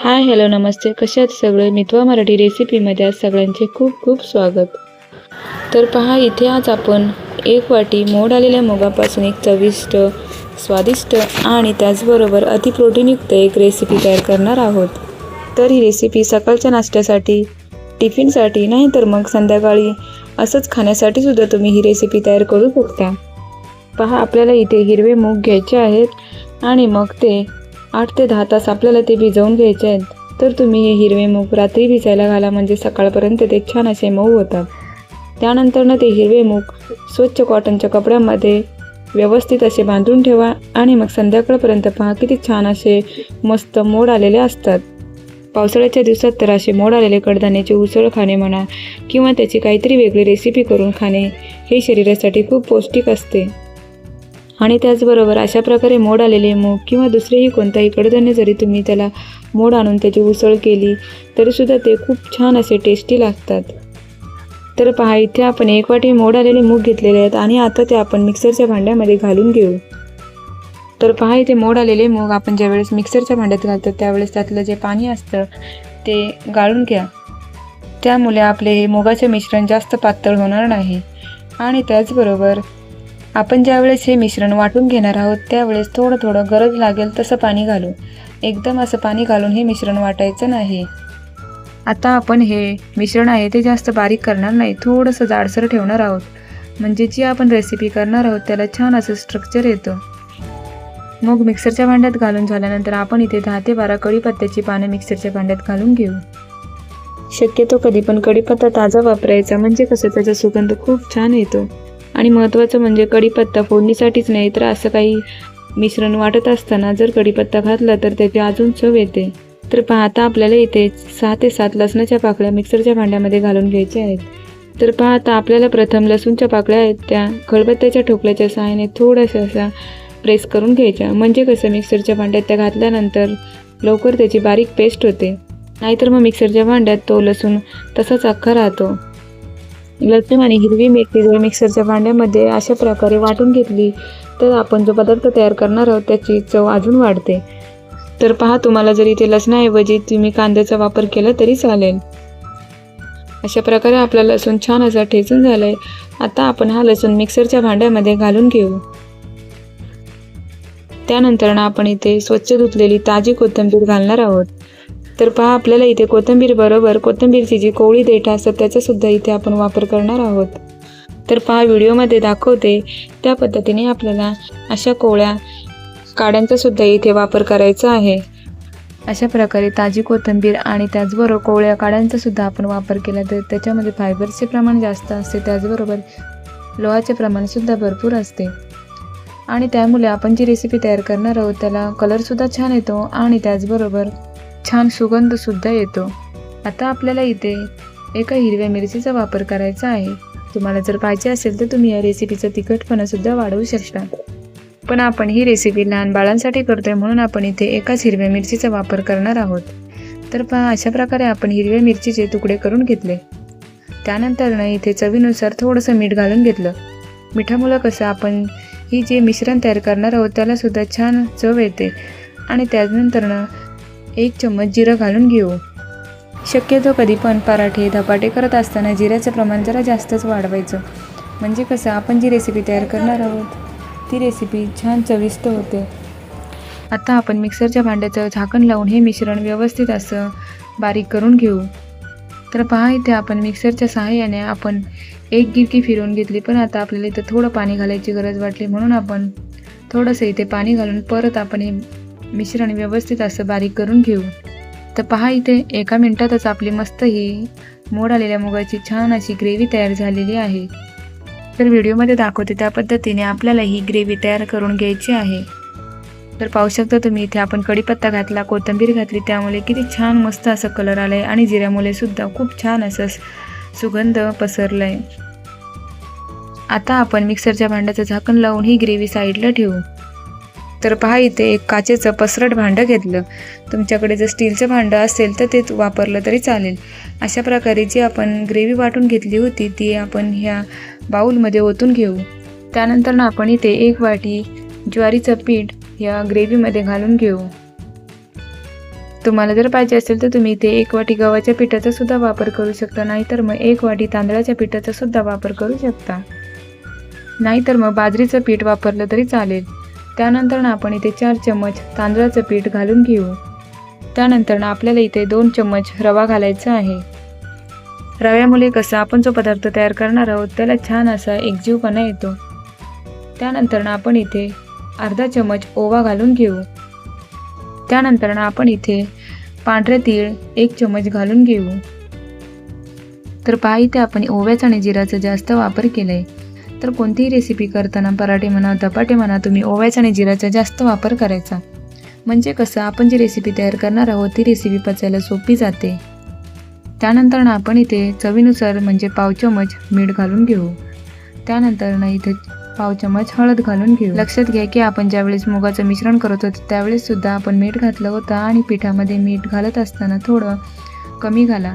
Hi hello नमस्ते, कसे आहात सगळे. मितवा मराठी रेसिपीमध्ये आज सगळ्यांचे खूप खूप स्वागत. तर पहा, इथे आज आपण एक वाटी मोड आलेल्या मुगापासून एक चविष्ट, स्वादिष्ट आणि त्याचबरोबर अति प्रोटीनयुक्त एक रेसिपी तयार करणार आहोत. तर ही रेसिपी सकाळच्या नाश्त्यासाठी, टिफिनसाठी नाही तर मग संध्याकाळी असंच खाण्यासाठी सुद्धा तुम्ही ही रेसिपी तयार करू शकता. पहा, आपल्याला इथे हिरवे मूग घ्यायचे आहेत आणि मग ते 8 ते 10 तास आपल्याला ते भिजवून घ्यायचे आहेत. तर तुम्ही हे हिरवे मूग रात्री भिजायला घाला, म्हणजे सकाळपर्यंत ते छान असे मऊ होतात. त्यानंतरनं ते हिरवे मूग स्वच्छ कॉटनच्या कपड्यामध्ये व्यवस्थित असे बांधून ठेवा आणि मग संध्याकाळपर्यंत पहा किती छान असे मस्त मोड आलेले असतात. पावसाळ्याच्या दिवसात तर असे मोड आलेले कडधान्याची उसळ खाणे म्हणा किंवा त्याची काहीतरी वेगळी रेसिपी करून खाणे हे शरीरासाठी खूप पौष्टिक असते. आणि त्याचबरोबर अशा प्रकारे मोड आलेले मूग किंवा दुसरेही कोणताही कडधान्य जरी तुम्ही त्याला मोड आणून त्याची उसळ केली तरीसुद्धा ते खूप छान असे टेस्टी लागतात. तर पहा, इथे आपण 1 वाटी मोड आलेले मूग घेतलेले आहेत आणि आता ते आपण मिक्सरच्या भांड्यामध्ये घालून घेऊ. तर पहा, इथे मोड आलेले मूग आपण ज्यावेळेस मिक्सरच्या भांड्यात घालतो त्यावेळेस त्यातलं जे पाणी असतं ते गाळून घ्या. त्यामुळे आपले हे मुगाचे मिश्रण जास्त पातळ होणार नाही. आणि त्याचबरोबर आपण ज्यावेळेस हे मिश्रण वाटून घेणार आहोत त्यावेळेस थोडं थोडं गरज लागेल तसं पाणी घालू. एकदम असं पाणी घालून हे मिश्रण वाटायचं नाही. आता आपण हे मिश्रण आहे ते जास्त बारीक करणार नाही, थोडंसं जाडसर ठेवणार आहोत, म्हणजे जी आपण रेसिपी करणार आहोत त्याला छान असं स्ट्रक्चर येतं. मग मिक्सरच्या भांड्यात घालून झाल्यानंतर आपण इथे 10 ते 12 कढीपत्त्याची पानं मिक्सरच्या भांड्यात घालून घेऊ. शक्यतो कधी पण कढीपत्ता ताजा वापरायचा, म्हणजे कसं त्याचा सुगंध खूप छान येतो. आणि महत्त्वाचं म्हणजे कढीपत्ता फोडणीसाठीच नाही तर असं काही मिश्रण वाटत असताना जर कढीपत्ता घातला तर त्याची अजून चव येते. तर पहा, आता आपल्याला इथे 6 ते 7 लसणाच्या पाकळ्या मिक्सरच्या भांड्यामध्ये घालून घ्यायच्या आहेत. तर पहा, आता आपल्याला प्रथम लसूणच्या पाकळ्या आहेत त्या खलबत्त्याच्या ठोकल्याच्या सहाय्याने थोड्याशा असा प्रेस करून घ्यायच्या, म्हणजे कसं मिक्सरच्या भांड्यात त्या घातल्यानंतर लवकर त्याची बारीक पेस्ट होते. नाहीतर मग मिक्सरच्या भांड्यात तो लसूण तसाच अख्खा राहतो. लसूण आणि हिरवी मिरची जर मिक्सरच्या भांड्यामध्ये अशा प्रकारे वाटून घेतली तर आपण जो पदार्थ तयार करणार आहोत त्याची चव अजून वाढते. तर पहा, तुम्हाला जरी ते लसणाऐवजी तुम्ही कांद्याचा वापर केला तरी चालेल. अशा प्रकारे आपला लसूण छान असा ठेचून झाला आहे. आता आपण हा लसूण मिक्सरच्या भांड्यामध्ये घालून घेऊ. त्यानंतर आपण इथे स्वच्छ धुतलेली ताजी कोथिंबीर घालणार आहोत. तर पहा, आपल्याला इथे कोथिंबीर बरोबर कोथिंबीरची जी कोवळी देठ असतात त्याचासुद्धा इथे आपण वापर करणार आहोत. तर पहा, व्हिडिओमध्ये दाखवते त्या पद्धतीने आपल्याला अशा कोवळ्या काड्यांचासुद्धा इथे वापर करायचा आहे. अशा प्रकारे ताजी कोथिंबीर आणि त्याचबरोबर कोवळ्या काड्यांचासुद्धा आपण वापर केला तर त्याच्यामध्ये फायबरचे प्रमाण जास्त असते, त्याचबरोबर लोहाचे प्रमाणसुद्धा भरपूर असते. आणि त्यामुळे आपण जी रेसिपी तयार करणार आहोत त्याला कलरसुद्धा छान येतो आणि त्याचबरोबर छान सुगंधसुद्धा येतो. आता आपल्याला इथे एका हिरव्या मिरचीचा वापर करायचा आहे. तुम्हाला जर पाहिजे असेल तर तुम्ही या रेसिपीचं तिखटपणासुद्धा वाढवू शकता, पण आपण ही रेसिपी लहान बाळांसाठी करतोय म्हणून आपण इथे एकाच हिरव्या मिरचीचा वापर करणार आहोत. तर पहा, अशा प्रकारे आपण हिरव्या मिरचीचे तुकडे करून घेतले. त्यानंतर इथे चवीनुसार थोडंसं मीठ घालून घेतलं. मिठामुळं कसं आपण ही जे मिश्रण तयार करणार आहोत त्यालासुद्धा छान चव येते. आणि त्यानंतर 1 चम्मच जिरं घालून घेऊ. शक्यतो कधी पण पराठे धपाटे करत असताना जिऱ्याचं प्रमाण जरा जास्तच वाढवायचं, म्हणजे कसं आपण जी रेसिपी तयार करणार आहोत ती रेसिपी छान चविष्ट होते. आता आपण मिक्सरच्या भांड्याचं झाकण लावून हे मिश्रण व्यवस्थित असं बारीक करून घेऊ. तर पहा, इथे आपण मिक्सरच्या सहाय्याने आपण एक गिरकी फिरवून घेतली, पण आता आपल्याला इथं थोडं पाणी घालायची गरज वाटली म्हणून आपण थोडंसं इथे पाणी घालून परत आपण हे मिश्रण व्यवस्थित असं बारीक करून घेऊ. तर पहा, इथे 1 मिनिटातच आपली मस्त ही मोड आलेल्या मुगाची छान अशी ग्रेव्ही तयार झालेली आहे. तर व्हिडिओमध्ये दाखवते त्या पद्धतीने आपल्याला ही ग्रेव्ही तयार करून घ्यायची आहे. तर पाहू शकता तुम्ही, इथे आपण कढीपत्ता घातला, कोथिंबीर घातली, त्यामुळे किती छान मस्त असं कलर आला आहे आणि जिऱ्यामुळे सुद्धा खूप छान असं सुगंध पसरला आहे. आता आपण मिक्सरच्या भांड्याचं झाकण लावून ही ग्रेव्ही साईडला ठेवू. तर पहा, इथे एक काचेचं पसरट भांडं घेतलं. तुमच्याकडे जर स्टीलचं भांडं असेल तर ते वापरलं तरी चालेल. अशा प्रकारे जी आपण ग्रेव्ही वाटून घेतली होती ती आपण ह्या बाऊलमध्ये ओतून घेऊ. त्यानंतर आपण इथे 1 वाटी ज्वारीचं पीठ या ग्रेव्हीमध्ये घालून घेऊ. तुम्हाला जर पाहिजे असेल तर तुम्ही इथे 1 वाटी गव्हाच्या पिठाचा सुद्धा वापर करू शकता, नाहीतर मग 1 वाटी तांदळाच्या पिठाचा सुद्धा वापर करू शकता, नाहीतर मग बाजरीचं पीठ वापरलं तरी चालेल. त्यानंतर आपण इथे 4 चम्मच तांदळाचं पीठ घालून घेऊ. त्यानंतर आपल्याला इथे 2 चम्मच रवा घालायचा आहे. रव्यामुळे कसं आपण जो पदार्थ तयार करणार आहोत त्याला छान असा एकजीवपणा येतो. त्यानंतर आपण इथे अर्धा चम्मच ओवा घालून घेऊ. त्यानंतर आपण इथे पांढरे तीळ 1 चम्मच घालून घेऊ. तर पहा इथे आपण ओव्याचा आणि जिराचा जास्त वापर केला आहे. तर कोणतीही रेसिपी करताना पराठे म्हणा धपाटे म्हणा तुम्ही ओव्याचा आणि जिराचा जास्त वापर करायचा, म्हणजे कसं आपण जी रेसिपी तयार करणार आहोत ती रेसिपी पचायला सोपी जाते. त्यानंतर आपण इथे चवीनुसार म्हणजे पाव चम्मच मीठ घालून घेऊ. त्यानंतर इथे पाव चम्मच हळद घालून घेऊ. लक्षात घ्या की आपण ज्यावेळेस मुगाचं मिश्रण करत होतो त्यावेळेस सुद्धा आपण मीठ घातलं होतं आणि पिठामध्ये मीठ घालत असताना थोडं कमी घाला.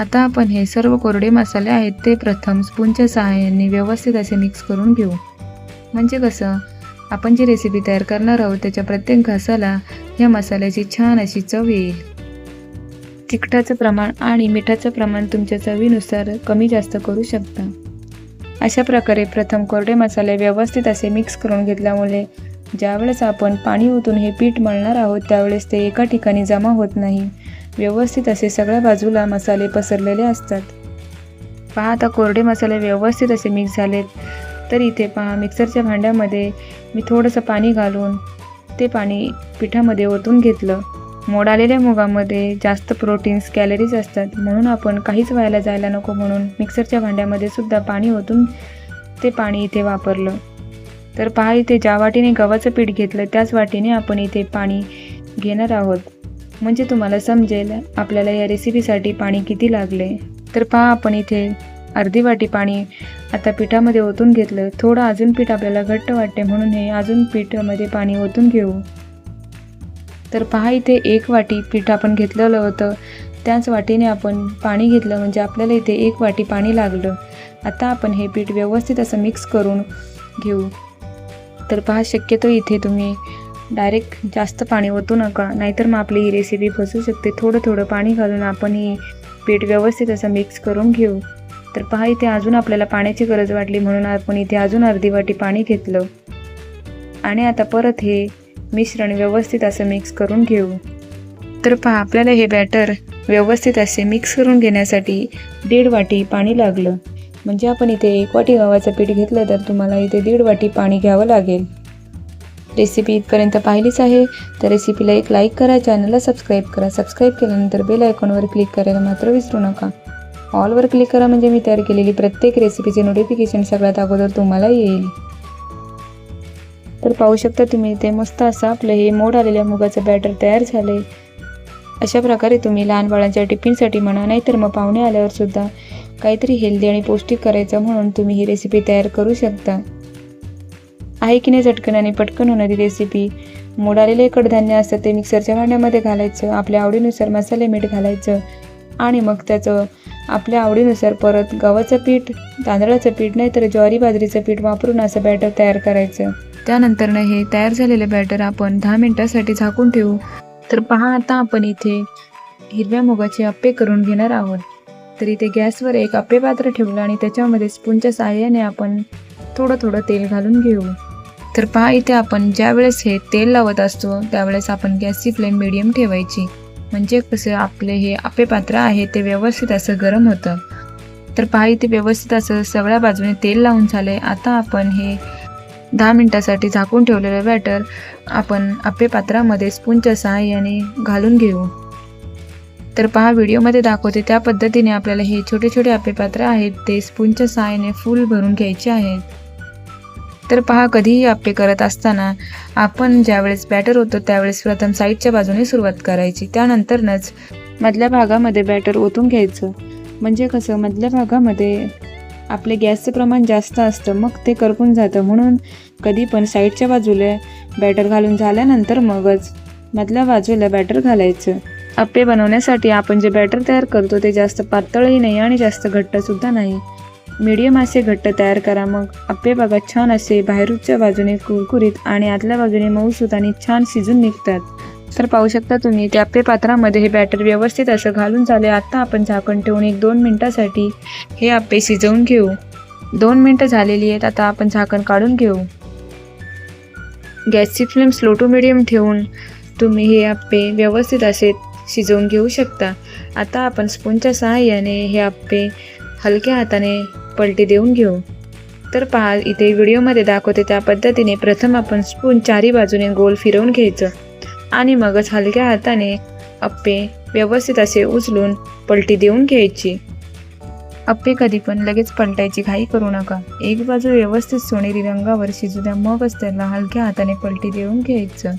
आता आपण हे सर्व कोरडे मसाले आहेत ते प्रथम स्पूनच्या सहाय्याने व्यवस्थित असे मिक्स करून घेऊ, म्हणजे कसं आपण जी रेसिपी तयार करणार आहोत त्याच्या प्रत्येक घासाला या मसाल्याची छान अशी चव येईल. तिखटाचं प्रमाण आणि मिठाचं प्रमाण तुमच्या चवीनुसार कमी जास्त करू शकता. अशा प्रकारे प्रथम कोरडे मसाले व्यवस्थित असे मिक्स करून घेतल्यामुळे ज्यावेळेस आपण पाणी ओतून हे पीठ मळणार आहोत त्यावेळेस ते एका ठिकाणी जमा होत नाही, व्यवस्थित असे सगळ्या बाजूला मसाले पसरलेले असतात. पहा आता कोरडे मसाले व्यवस्थित असे मिक्स झालेत. तर इथे पहा मिक्सरच्या भांड्यामध्ये मी थोडंसं पाणी घालून ते पाणी पिठामध्ये ओतून घेतलं. मोड आलेल्या मुगामध्ये जास्त प्रोटीन्स कॅलरीज असतात, म्हणून आपण काहीच व्हायला जायला नको म्हणून मिक्सरच्या भांड्यामध्ये सुद्धा पाणी ओतून ते पाणी इथे वापरलं. तर पहा इथे ज्या वाटीने गव्हाचं पीठ घेतलं त्याच वाटीने आपण इथे पाणी घेणार आहोत, म्हणजे तुम्हाला समजेल आपल्याला या रेसिपीसाठी पाणी किती लागले. तर पहा आपण इथे अर्धी वाटी पाणी आता पिठामध्ये ओतून घेतलं. थोडं अजून पीठ आपल्याला घट्ट वाटते म्हणून हे अजून पिठामध्ये पाणी ओतून घेऊ. तर पहा इथे 1 वाटी पीठ आपण घेतलेलं होतं त्याच वाटीने आपण पाणी घेतलं, म्हणजे आपल्याला इथे 1 वाटी पाणी लागलं. आता आपण हे पीठ व्यवस्थित असं मिक्स करून घेऊ. तर पहा शक्यतो इथे तुम्ही डायरेक्ट जास्त पाणी ओतू नका, नाहीतर मग आपली ही रेसिपी फसू शकते. थोडं थोडं पाणी घालून आपण ही पीठ व्यवस्थित असं मिक्स करून घेऊ. तर पहा इथे अजून आपल्याला पाण्याची गरज वाटली म्हणून आपण इथे अजून अर्धी वाटी पाणी घेतलं आणि आता परत हे मिश्रण व्यवस्थित असं मिक्स करून घेऊ. तर पहा आपल्याला हे बॅटर व्यवस्थित असे मिक्स करून घेण्यासाठी 1.5 वाटी पाणी लागलं, म्हणजे आपण इथे 1 वाटी गव्हाचं पीठ घेतलं तर तुम्हाला इथे 1.5 वाटी पाणी घ्यावं लागेल. रेसिपी इथपर्यंत पाहिलीच आहे तर रेसिपीला एक लाईक करा, चॅनलला सबस्क्राईब करा. सबस्क्राईब केल्यानंतर बेल आयकॉनवर क्लिक करायला मात्र विसरू नका. ऑलवर क्लिक करा म्हणजे मी तयार केलेली प्रत्येक रेसिपीचे नोटिफिकेशन सगळ्यात अगोदर तुम्हाला येईल. तर पाहू शकता तुम्ही इथे मस्त असं आपलं हे मोड आलेल्या मुगाचं बॅटर तयार झाले. अशा प्रकारे तुम्ही लहान बाळांच्या टिफिनसाठी म्हणा नाहीतर मग पाहुणे आल्यावर सुद्धा काहीतरी हेल्दी आणि पौष्टिक करायचं म्हणून तुम्ही ही रेसिपी तयार करू शकता. आहे की नाही झटकन आणि पटकन होणारी रेसिपी. मोड आलेले कडधान्य असतं ते मिक्सरच्या भांड्यामध्ये घालायचं, आपल्या आवडीनुसार मसाले मीठ घालायचं आणि मग त्याचं आपल्या आवडीनुसार परत गव्हाचं पीठ तांदळाचं पीठ नाहीतर ज्वारी बाजरीचं पीठ वापरून असं बॅटर तयार करायचं. त्यानंतर हे तयार झालेलं बॅटर आपण 10 मिनिटांसाठी झाकून ठेवू. तर पहा आता आपण इथे हिरव्या मुगाचे अप्पे करून घेणार आहोत. तर इथे गॅसवर एक अप्पे पात्र ठेवलं आणि त्याच्यामध्ये स्पूनच्या साहाय्याने आपण थोडं थोडं तेल घालून घेऊ. तर पहा इथे आपण ज्यावेळेस हे तेल लावत असतो त्यावेळेस आपण गॅसची फ्लेम मीडियम ठेवायची, म्हणजे कसं आपले हे अप्पे पात्र आहे ते व्यवस्थित असं गरम होतं. तर पहा इथे व्यवस्थित असं सगळ्या बाजूने तेल लावून झाले. आता आपण हे 10 मिनिटांसाठी झाकून ठेवलेलं बॅटर आपण अप्पे पात्रामध्ये स्पूनच्या सहाय्याने घालून घेऊ. तर पहा व्हिडिओमध्ये दाखवते त्या पद्धतीने आपल्याला हे छोटे छोटे अप्पे पात्र आहेत ते स्पूनच्या सहाय्याने फुल भरून घ्यायचे आहेत. तर पहा कधीही अप्पे करत असताना आपण ज्यावेळेस बॅटर होतो त्यावेळेस प्रथम साईडच्या बाजूने सुरुवात करायची, त्यानंतरच मधल्या भागामध्ये बॅटर ओतून घ्यायचं, म्हणजे कसं मधल्या भागामध्ये आपले गॅसचं प्रमाण जास्त असतं मग ते करपून जातं. म्हणून कधी पण साईडच्या बाजूला बॅटर घालून झाल्यानंतर मगच मधल्या बाजूला बॅटर घालायचं. अप्पे बनवण्यासाठी आपण जे बॅटर तयार करतो ते जास्त पातळही नाही आणि जास्त घट्टसुद्धा नाही, मीडियम असे घट्ट तयार करा. मग अप्पे बघा छान असे बाहेरच्या बाजूने कुरकुरीत आणि आतल्या बाजूने मऊसूत आणि छान शिजून निघतात. तर पाहू शकता तुम्ही त्या आप्पे पात्रामध्ये हे बॅटर व्यवस्थित असं घालून झाले. आता आपण झाकण ठेवून 1-2 मिनिटासाठी हे आप्पे शिजवून घेऊ. 2 मिनिटं झालेली आहेत. आता आपण झाकण काढून घेऊ. गॅसची फ्लेम स्लो टू मिडियम ठेवून तुम्ही हे आप्पे व्यवस्थित असे शिजवून घेऊ शकता. आता आपण स्पूनच्या सहाय्याने हे आप्पे हलक्या हाताने पलटी देऊन घेऊ. तर पहा, इथे व्हिडिओमध्ये दाखवते त्या पद्धतीने प्रथम आपण स्पून चारी बाजूने गोल फिरवून घ्यायचं आणि मगच हलक्या हाताने आप्पे व्यवस्थित असे उचलून पलटी देऊन घ्यायची. आप्पे कधी पण लगेच पलटायची घाई करू नका. एक बाजू व्यवस्थित सोनेरी रंगावर शिजू द्या, मगच त्याला हलक्या हाताने पलटी देऊन घ्यायचं.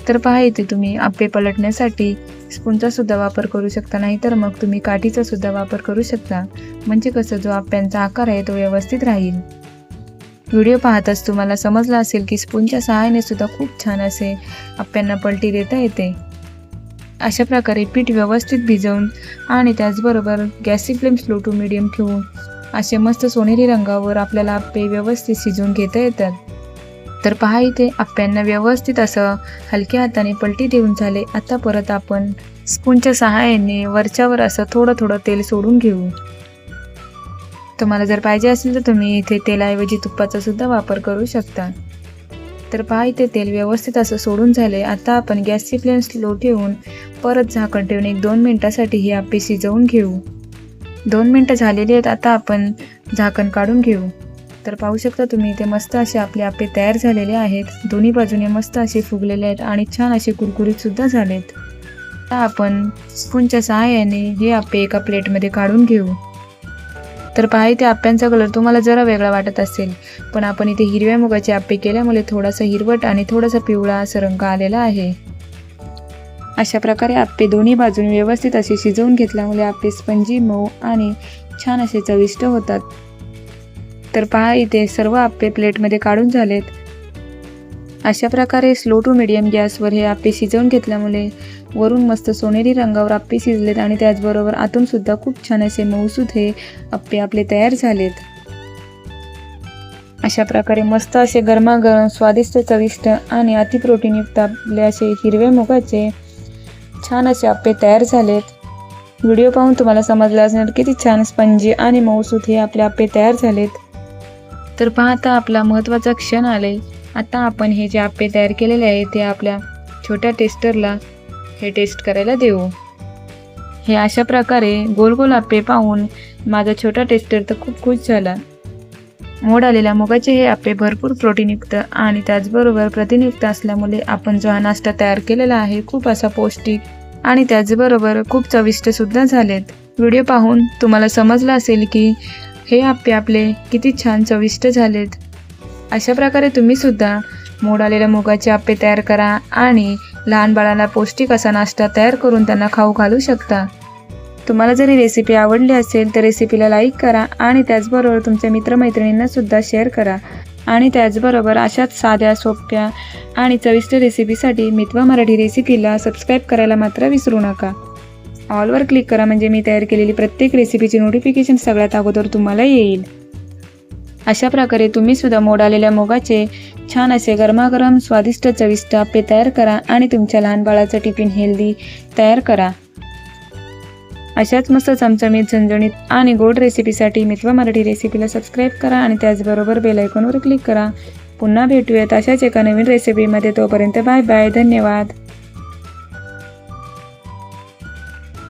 तर पहा, इथे तुम्ही आप्पे पलटण्यासाठी स्पूनचा सुद्धा वापर करू शकता, नाहीतर मग तुम्ही काठीचा सुद्धा वापर करू शकता. म्हणजे कसं जो आप्प्यांचा आकार आहे तो व्यवस्थित राहील. व्हिडिओ पाहताच तुम्हाला समजलं असेल की स्पूनच्या सहाय्याने सुद्धा खूप छान असे आप्प्यांना पलटी देता येते. अशा प्रकारे पीठ व्यवस्थित भिजवून आणि त्याचबरोबर गॅसची फ्लेम स्लो टू मिडियम ठेवून असे मस्त सोनेरी रंगावर आपल्याला आप्पे व्यवस्थित शिजवून घेता येतात. तर पहा, इथे आप्प्यांना व्यवस्थित असं हलक्या हाताने पलटी देऊन झाले. आता परत आपण स्पूनच्या सहाय्याने वरच्यावर असं थोडं थोडं तेल सोडून घेऊ. तुम्हाला जर पाहिजे असेल तर तुम्ही इथे तेलाऐवजी तुपाचा सुद्धा वापर करू शकता. तर पहा, इथे तेल व्यवस्थित असं सोडून झाले. आता आपण गॅसची फ्लेम स्लो ठेवून परत झाकण ठेवून 1-2 मिनिटासाठी हे आप्पे शिजवून घेऊ. 2 मिनिटं झालेली आहेत. आता आपण झाकण काढून घेऊ. तर पाहू शकता तुम्ही इथे मस्त असे आपले आप्पे तयार झालेले आहेत. दोन्ही बाजूने मस्त असे फुगलेले आहेत आणि छान असे कुरकुरीत सुद्धा झालेत. आता आपण स्पूनच्या सहाय्याने हे आप्पे एका प्लेटमध्ये काढून घेऊ. तर पहा, इथे आप्प्यांचा कलर तुम्हाला जरा वेगळा वाटत असेल, पण आपण इथे हिरव्या मुगाचे आप्पे केल्यामुळे थोडासा हिरवट आणि थोडासा पिवळा असा रंग आलेला आहे. अशा प्रकारे आप्पे दोन्ही बाजूने व्यवस्थित असे शिजवून घेतल्यामुळे आप्पे स्पंजी, मऊ आणि छान असे चविष्ट होतात. तर पहा, इथे सर्व आप्पे प्लेटमध्ये काढून झालेत. अशा प्रकारे स्लो टू मिडियम गॅसवर हे आप्पे शिजवून घेतल्यामुळे वरून मस्त सोनेरी रंगावर आप्पे शिजलेत आणि त्याचबरोबर आतून सुद्धा खूप छान असे मऊसूत हे आप्पे आपले तयार झालेत. अशा प्रकारे मस्त असे गरमागरम स्वादिष्ट, चविष्ट आणि अतिप्रोटीनयुक्त आपले असे हिरव्या मुगाचे छान असे आप्पे तयार झालेत. व्हिडिओ पाहून तुम्हाला समजलं असणार किती छान स्पंजी आणि मऊसूत हे आपले आप्पे तयार झालेत. तर पहा, आता आपला महत्त्वाचा क्षण आले. आता आपण हे जे आप्पे तयार केलेले आहे ते आपल्या छोट्या टेस्टरला हे टेस्ट करायला देऊ. हे अशा प्रकारे गोल गोल आप्पे पाहून माझा छोटा टेस्टर तर खूप खुश झाला. मोड आलेल्या मुगाचे हे आप्पे भरपूर प्रोटीनयुक्त आणि त्याचबरोबर प्रथिनयुक्त असल्यामुळे आपण जो हा नाश्ता तयार केलेला आहे खूप असा पौष्टिक आणि त्याचबरोबर खूप चविष्ट सुद्धा झालेत. व्हिडिओ पाहून तुम्हाला समजलं असेल की हे आप्पे आपले किती छान चविष्ट झालेत. अशा प्रकारे तुम्ही सुद्धा मोड आलेल्या मुगाचे आप्पे तयार करा आणि लहान बाळांना पौष्टिक असा नाश्ता तयार करून त्यांना खाऊ घालू शकता. तुम्हाला जर ही रेसिपी आवडली असेल तर रेसिपीला लाईक करा आणि त्याचबरोबर तुमच्या मित्रमैत्रिणींना सुद्धा शेअर करा. आणि त्याचबरोबर अशाच साध्या, सोप्या आणि चविष्ट रेसिपीसाठी मितवा मराठी रेसिपीला सबस्क्राईब करायला मात्र विसरू नका. ऑलवर क्लिक करा म्हणजे मी तयार केलेली प्रत्येक रेसिपीची नोटिफिकेशन सगळ्यात अगोदर तुम्हाला येईल. अशा प्रकारे तुम्ही सुद्धा मोड आलेल्या मुगाचे छान असे गरमागरम स्वादिष्ट चविष्ट आप्पे तयार करा आणि तुमच्या लहान बाळाचं टिफिन हेल्दी तयार करा. अशाच मस्त चमचमीत, झणझणीत आणि गोड रेसिपीसाठी मितवा मराठी रेसिपीला सबस्क्राईब करा आणि त्याचबरोबर बेल आयकॉनवर क्लिक करा. पुन्हा भेटूयात अशाच एका नवीन रेसिपीमध्ये. तोपर्यंत बाय बाय. धन्यवाद.